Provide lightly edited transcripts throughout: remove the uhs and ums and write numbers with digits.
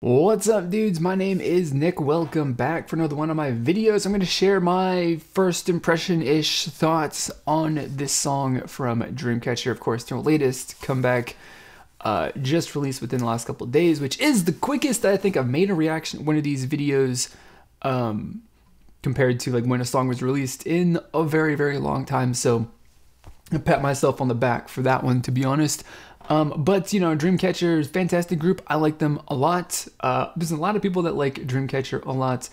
What's up, dudes? My name is Nick. Welcome back for another one of my videos. I'm going to share my first impression-ish thoughts on this song from Dreamcatcher. Of course, their latest comeback, just released within the last couple of days, which is the quickest I think I've made a reaction one of these videos compared to like when a song was released in a very, very long time. So I pat myself on the back for that one, to be honest. But you know, Dreamcatcher is a fantastic group. I like them a lot. There's a lot of people that like Dreamcatcher a lot,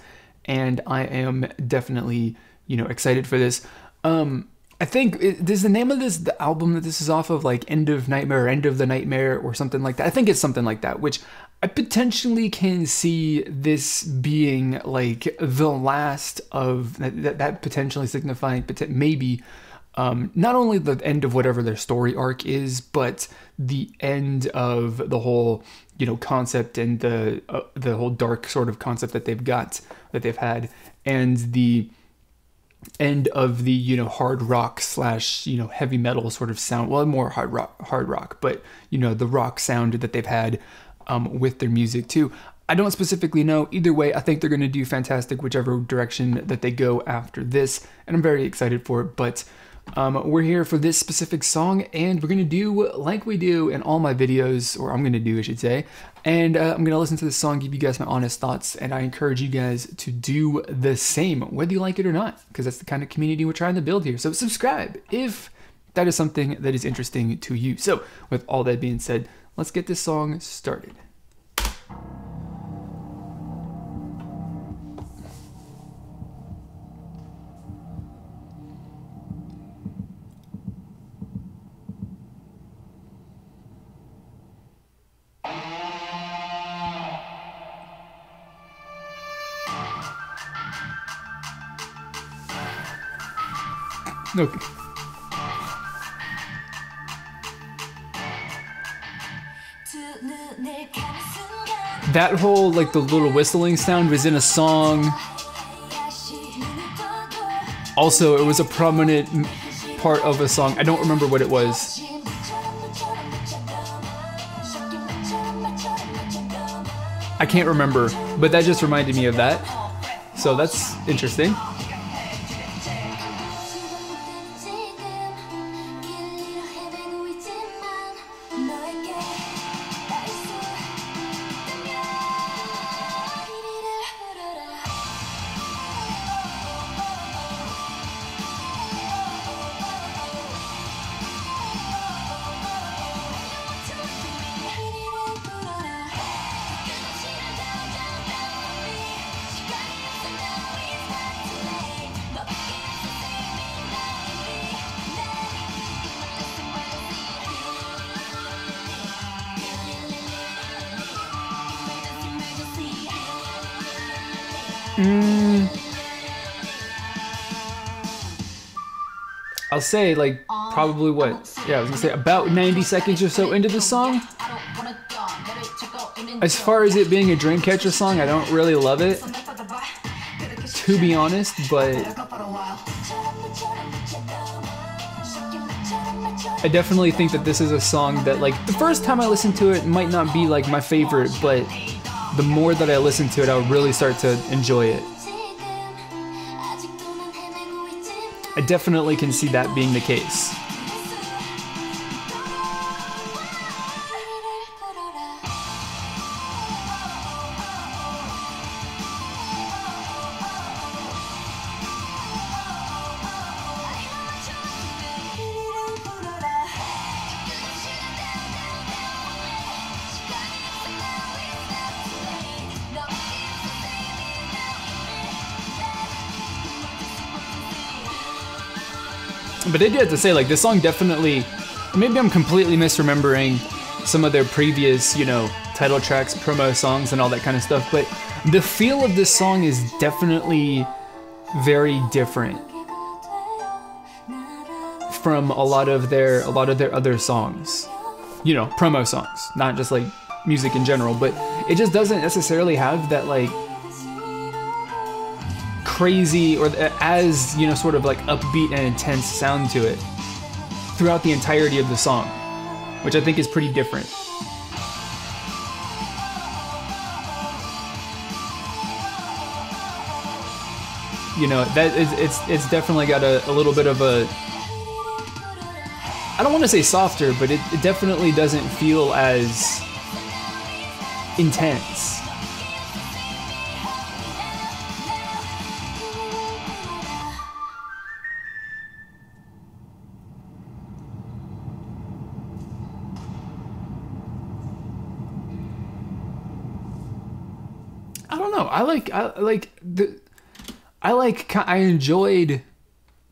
and I am definitely, you know, excited for this. I think there's the name of the album that this is off of, like End of Nightmare or End of the Nightmare or something like that. I think it's something like that, which I potentially can see this being like the last of that potentially signifying maybe not only the end of whatever their story arc is, but the end of the whole, you know, concept and the whole dark sort of concept that they've had, and the end of the, you know, hard rock / you know, heavy metal sort of sound. Well, more hard rock, but you know, the rock sound that they've had with their music too. I don't specifically know. Either way, I think they're going to do fantastic whichever direction that they go after this, and I'm very excited for it. But we're here for this specific song, and we're going to do like we do in all my videos, or I'm going to do, I should say, and I'm going to listen to this song, give you guys my honest thoughts, and I encourage you guys to do the same, whether you like it or not, because that's the kind of community we're trying to build here. So subscribe if that is something that is interesting to you. So with all that being said, let's get this song started. Okay. That whole, like, the little whistling sound was in a song. Also, it was a prominent part of a song. I don't remember what it was. I can't remember, but that just reminded me of that. So that's interesting. I'll say, like, probably what? Yeah, I was gonna say about 90 seconds or so into the song. As far as it being a Dreamcatcher song, I don't really love it, to be honest, but I definitely think that this is a song that, like, the first time I listened to it might not be like my favorite, but the more that I listen to it, I'll really start to enjoy it. I definitely can see that being the case. But I do have to say, like, this song definitely, maybe I'm completely misremembering some of their previous, you know, title tracks, promo songs, and all that kind of stuff, but the feel of this song is definitely very different from a lot of their other songs, you know, promo songs, not just like music in general, but it just doesn't necessarily have that, like, crazy or as, you know, sort of like upbeat and intense sound to it throughout the entirety of the song, which I think is pretty different. you know, that is, it's definitely got a little bit of a, I don't want to say softer, but it definitely doesn't feel as intense. I don't know. I enjoyed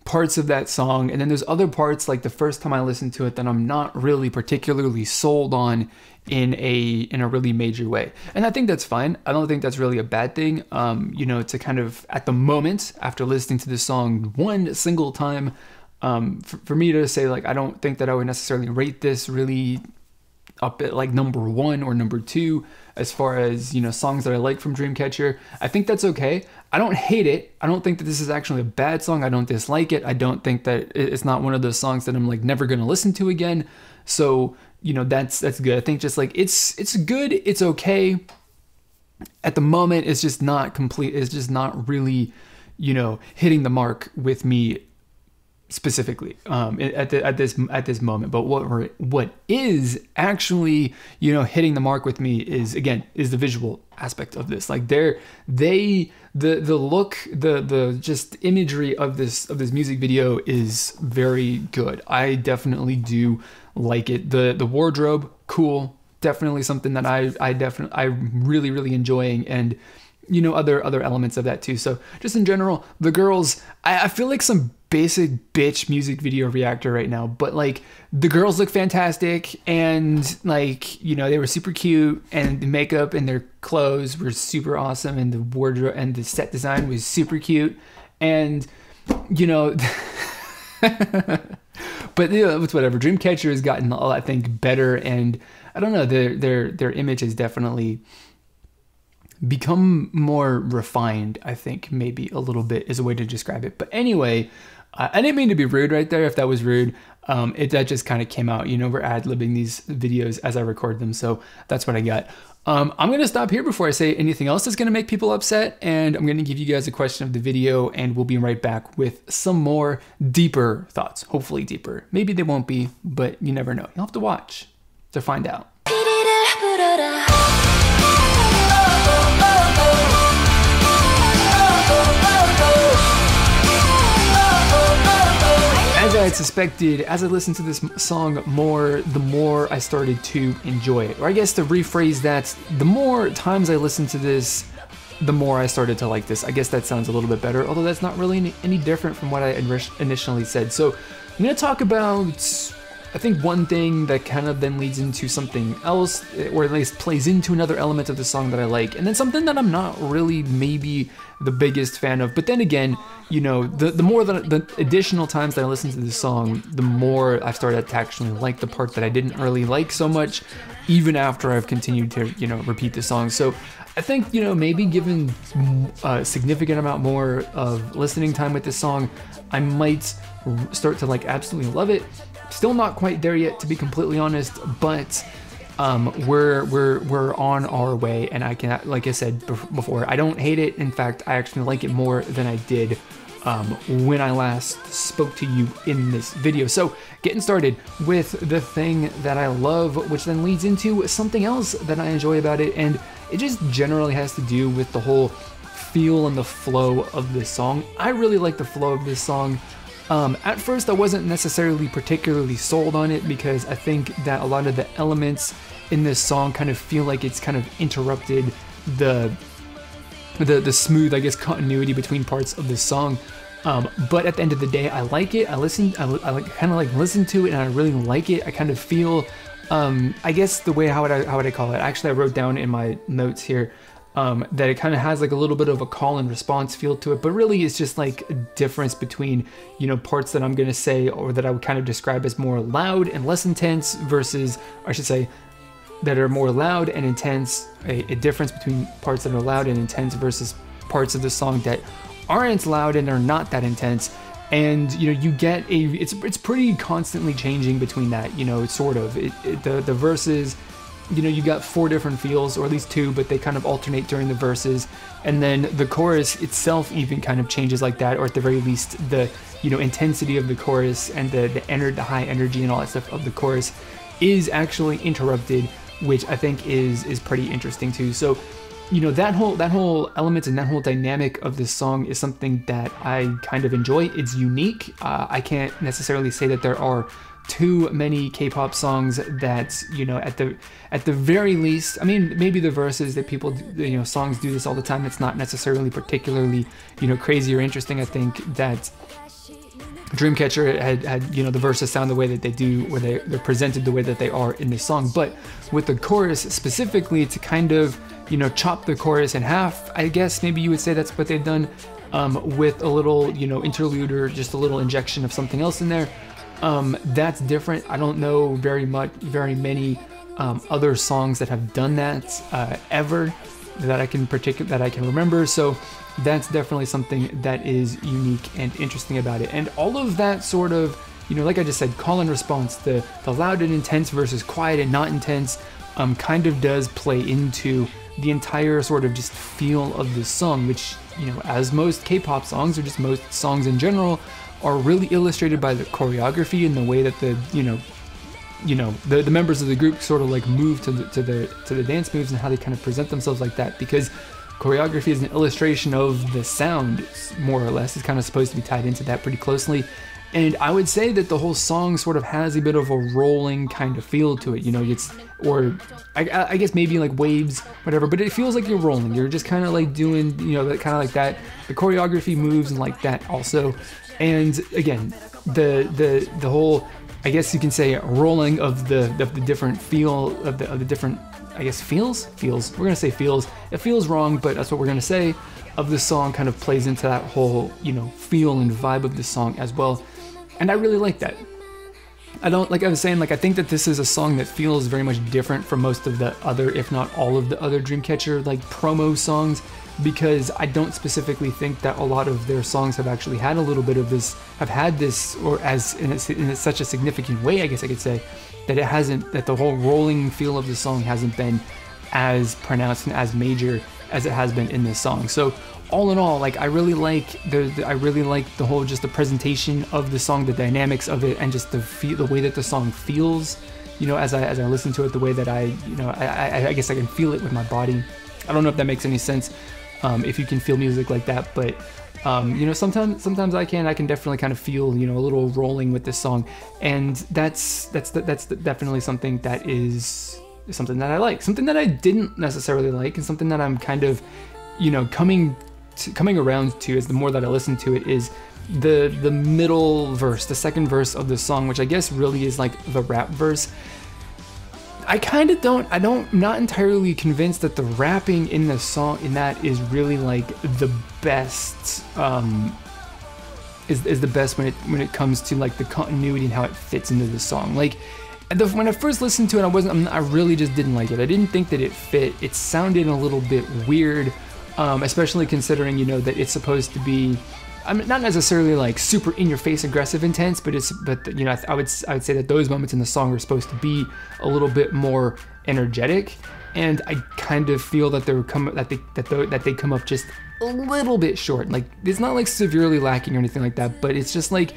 parts of that song, and then there's other parts, like the first time I listened to it, that I'm not really particularly sold on in a really major way. And I think that's fine. I don't think that's really a bad thing. You know, to kind of, at the moment, after listening to this song one single time, for me to say, like, I don't think that I would necessarily rate this really up at like number 1 or number 2 as far as, you know, songs that I like from Dreamcatcher. I think that's okay. I don't hate it. I don't think that this is actually a bad song. I don't dislike it. I don't think that it's not one of those songs that I'm like never gonna listen to again. So, you know, that's good. I think just like it's good, it's okay. At the moment, it's just not complete. It's just not really, you know, hitting the mark with me specifically at this moment. But what is actually, you know, hitting the mark with me is the visual aspect of this. Like the look, the just imagery of this music video is very good. I definitely do like it. The wardrobe, cool, definitely something that I'm really enjoying, and you know, other elements of that too. So just in general, the girls, I feel like some basic bitch music video reactor right now, but like the girls look fantastic, and like, you know, they were super cute, and the makeup and their clothes were super awesome, and the wardrobe and the set design was super cute, and you know, but you know, it's whatever. Dreamcatcher has gotten, I think, better, and I don't know, their image has definitely become more refined, I think, maybe a little bit is a way to describe it. But anyway, I didn't mean to be rude right there. If that was rude, that just kind of came out. You know, we're ad-libbing these videos as I record them, so that's what I got. I'm gonna stop here before I say anything else that's gonna make people upset, and I'm gonna give you guys a question of the video, and we'll be right back with some more deeper thoughts. Hopefully deeper. Maybe they won't be, but you never know. You'll have to watch to find out. As I had suspected, as I listened to this song more, the more I started to enjoy it. Or I guess to rephrase that, the more times I listened to this, the more I started to like this. I guess that sounds a little bit better, although that's not really any different from what I initially said. So I'm going to talk about, I think, one thing that kind of then leads into something else, or at least plays into another element of the song that I like, and then something that I'm not really maybe the biggest fan of. But then again, you know, the more the additional times that I listen to this song, the more I've started to actually like the part that I didn't really like so much, even after I've continued to, you know, repeat the song. So I think, you know, maybe given a significant amount more of listening time with this song, I might start to like absolutely love it. Still not quite there yet, to be completely honest, but we're on our way, and I can, like I said before, I don't hate it. In fact, I actually like it more than I did when I last spoke to you in this video. So getting started with the thing that I love, which then leads into something else that I enjoy about it, and it just generally has to do with the whole feel and the flow of this song. I really like the flow of this song. At first, I wasn't necessarily particularly sold on it, because I think that a lot of the elements in this song kind of feel like it's kind of interrupted the smooth, I guess, continuity between parts of this song. But at the end of the day, I like it. I kind of like listen to it, and I really like it. I kind of feel, I guess the way, how would I call it? Actually, I wrote down in my notes here, that it kind of has like a little bit of a call and response feel to it, but really it's just like a difference between, you know, parts that I'm gonna say, or that I would kind of describe as more loud and less intense, versus, I should say, that are more loud and intense, a difference between parts that are loud and intense versus parts of the song that aren't loud and are not that intense. And, you know, you get it's pretty constantly changing between that, you know, sort of. The verses you know, you got 4 different feels, or at least 2, but they kind of alternate during the verses, and then the chorus itself even kind of changes like that, or at the very least the, you know, intensity of the chorus and the high energy and all that stuff of the chorus is actually interrupted, which I think is pretty interesting too. So, you know, that whole element and that whole dynamic of this song is something that I kind of enjoy. It's unique. I can't necessarily say that there are too many K-pop songs that, you know, at the very least, I mean, maybe the verses that people do, you know, songs do this all the time. It's not necessarily particularly, you know, crazy or interesting. I think that Dreamcatcher had you know, the verses sound the way that they do, or they're presented the way that they are in this song. But with the chorus specifically, to kind of, you know, chop the chorus in half, I guess maybe you would say that's what they've done, with a little, you know, interlude or just a little injection of something else in there. That's different. I don't know very many other songs that have done that ever that I can remember. So that's definitely something that is unique and interesting about it. And all of that sort of, you know, like I just said, call and response, the loud and intense versus quiet and not intense, kind of does play into the entire sort of just feel of this song, which, you know, as most K-pop songs, or just most songs in general, are really illustrated by the choreography and the way that the the members of the group sort of like move to the dance moves and how they kind of present themselves like that, because choreography is an illustration of the sound, more or less. It's kind of supposed to be tied into that pretty closely. And I would say that the whole song sort of has a bit of a rolling kind of feel to it, you know, or I guess maybe like waves, whatever, but it feels like you're rolling. You're just kind of like doing, you know, that kind of like that. The choreography moves and like that also. And again, the whole, I guess you can say, rolling of the different feel of the different, I guess, feels. We're gonna say feels. It feels wrong, but that's what we're gonna say. Of the song kind of plays into that whole, you know, feel and vibe of the song as well, and I really like that. I was saying, like, I think that this is a song that feels very much different from most of the other, if not all of the other Dreamcatcher like promo songs, because I don't specifically think that a lot of their songs have actually had a little bit of this, or as in such a significant way, I guess I could say, that the whole rolling feel of the song hasn't been as pronounced and as major as it has been in this song. So all in all, like, I really like the whole, just the presentation of the song, the dynamics of it, and just the way that the song feels, you know, as I listen to it, the way that I guess I can feel it with my body. I don't know if that makes any sense, if you can feel music like that, but you know, sometimes I can definitely kind of feel, you know, a little rolling with this song, and that's definitely something that is something that I like, something that I didn't necessarily like, and something that I'm kind of, you know, coming around to as the more that I listen to it, is the middle verse, the second verse of the song, which I guess really is like the rap verse. I'm not entirely convinced that the rapping in the song in that is really like the best, is the best when it comes to like the continuity and how it fits into the song. Like, when I first listened to it, I really just didn't like it. I didn't think that it fit. It sounded a little bit weird, especially considering, you know, that it's supposed to be, I mean, not necessarily like super in-your-face aggressive intense, but you know, I would say that those moments in the song are supposed to be a little bit more energetic, and I kind of feel that they come up just a little bit short. Like, it's not like severely lacking or anything like that, but it's just like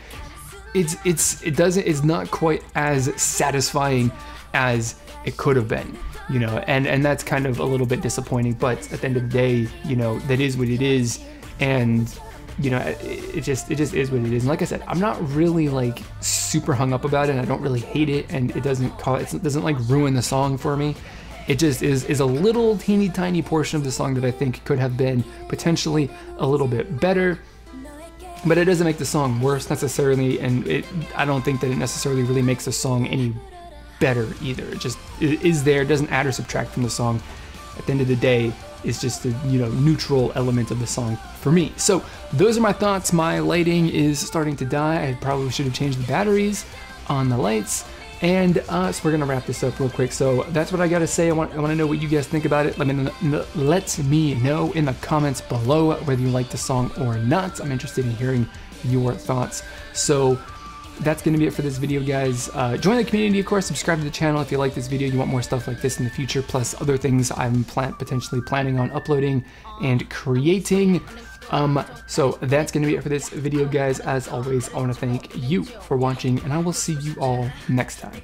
it's not quite as satisfying as it could have been, you know, and that's kind of a little bit disappointing. But at the end of the day, you know, that is what it is, and you know, it just is what it is. And like I said, I'm not really like super hung up about it, and I don't really hate it, and it doesn't like ruin the song for me. It just is a little teeny tiny portion of the song that I think could have been potentially a little bit better, but it doesn't make the song worse necessarily, and I don't think that it necessarily really makes the song any better either. It is there, it doesn't add or subtract from the song. At the end of the day, it's just a, you know, neutral element of the song for me. So those are my thoughts. My lighting is starting to die. I probably should have changed the batteries on the lights. And so we're gonna wrap this up real quick. So that's what I gotta say. I want to know what you guys think about it. Let me know in the comments below whether you like the song or not. I'm interested in hearing your thoughts. So that's going to be it for this video, guys. Join the community, of course. Subscribe to the channel if you like this video. You want more stuff like this in the future, plus other things I'm potentially planning on uploading and creating. So that's going to be it for this video, guys. As always, I want to thank you for watching, and I will see you all next time.